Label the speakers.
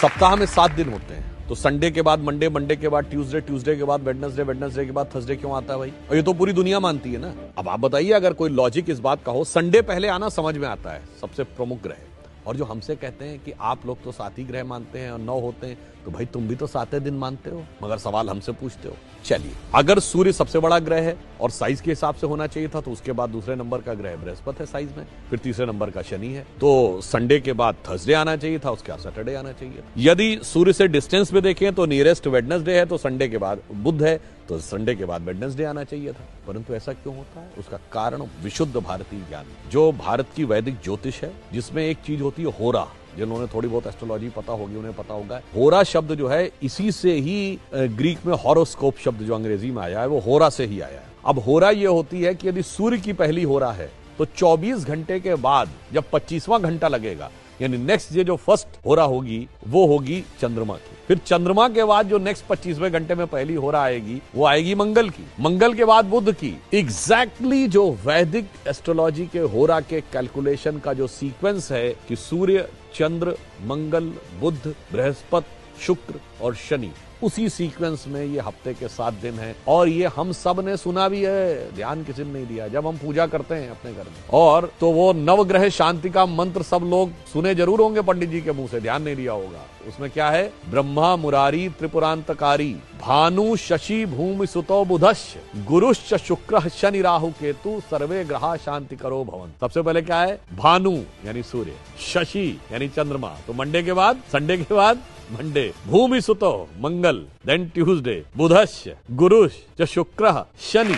Speaker 1: सप्ताह में 7 दिन होते हैं, तो संडे के बाद मंडे, मंडे के बाद ट्यूसडे, ट्यूसडे के बाद वेडनेसडे, वेडनेसडे के बाद थर्सडे क्यों आता है भाई? और ये तो पूरी दुनिया मानती है ना। अब आप बताइए, अगर कोई लॉजिक इस बात का हो, संडे पहले आना समझ में आता है, सबसे प्रमुख ग्रह। और जो हमसे कहते हैं कि आप लोग तो 7 ही ग्रह मानते हैं और 9 होते हैं, तो भाई तुम भी तो 7 दिन मानते हो, मगर सवाल हमसे पूछते हो। चलिए, अगर सूर्य सबसे बड़ा ग्रह है और साइज के हिसाब से होना चाहिए था, तो उसके बाद दूसरे नंबर का ग्रह बृहस्पति है साइज में, फिर तीसरे नंबर का शनि है, तो संडे के बाद थर्सडे आना चाहिए था, उसके बाद सैटरडे आना चाहिए। यदि सूर्य से डिस्टेंस में देखें तो नियरेस्ट वेडनेसडे है, तो संडे के बाद बुध है, तो संडे के बाद वेडनेसडे आना चाहिए था। परंतु ऐसा क्यों होता है? उसका कारण विशुद्ध भारतीय ज्ञान, जो भारत की वैदिक ज्योतिष है, जिसमें एक चीज होती है होरा। जिन्होंने थोड़ी बहुत एस्ट्रोलॉजी पता होगी उन्हें पता होगा, होरा शब्द जो है इसी से ही ग्रीक में हॉरोस्कोप शब्द जो अंग्रेजी में आया है वो होरा से ही आया है। अब होरा ये होती है कि यदि सूर्य की पहली होरा है तो 24 घंटे के बाद जब 25वां घंटा लगेगा, यानी नेक्स्ट जो फर्स्ट होरा होगी वो होगी चंद्रमा की। फिर चंद्रमा के बाद जो नेक्स्ट 25वें घंटे में पहली होरा आएगी वो आएगी मंगल की, मंगल के बाद बुध की। एग्जैक्टली जो वैदिक एस्ट्रोलॉजी के होरा के कैलकुलेशन का जो सीक्वेंस है कि सूर्य, चंद्र, मंगल, बुध, बृहस्पति, शुक्र और शनि, उसी सीक्वेंस में ये हफ्ते के 7 दिन हैं। और ये हम सब ने सुना भी है, ध्यान किसी ने नहीं दिया। जब हम पूजा करते हैं अपने घर में, और तो वो नवग्रह शांति का मंत्र सब लोग सुने जरूर होंगे पंडित जी के मुंह से, ध्यान नहीं दिया होगा। उसमें क्या है? ब्रह्मा मुरारी त्रिपुरांतकारी, भानु शशि भूमि सुतो बुधश्च, गुरुश्च शुक्र शनि राहु केतु, सर्वे ग्रहा शांति करो भवन। सबसे पहले क्या है? भानु यानी सूर्य, शशि यानी चंद्रमा, तो मंडे के बाद, संडे के बाद मंडे, भूमि सुतो मंगल, देन ट्यूसडे, बुधश्च, गुरुश्च, शुक्र, शनि।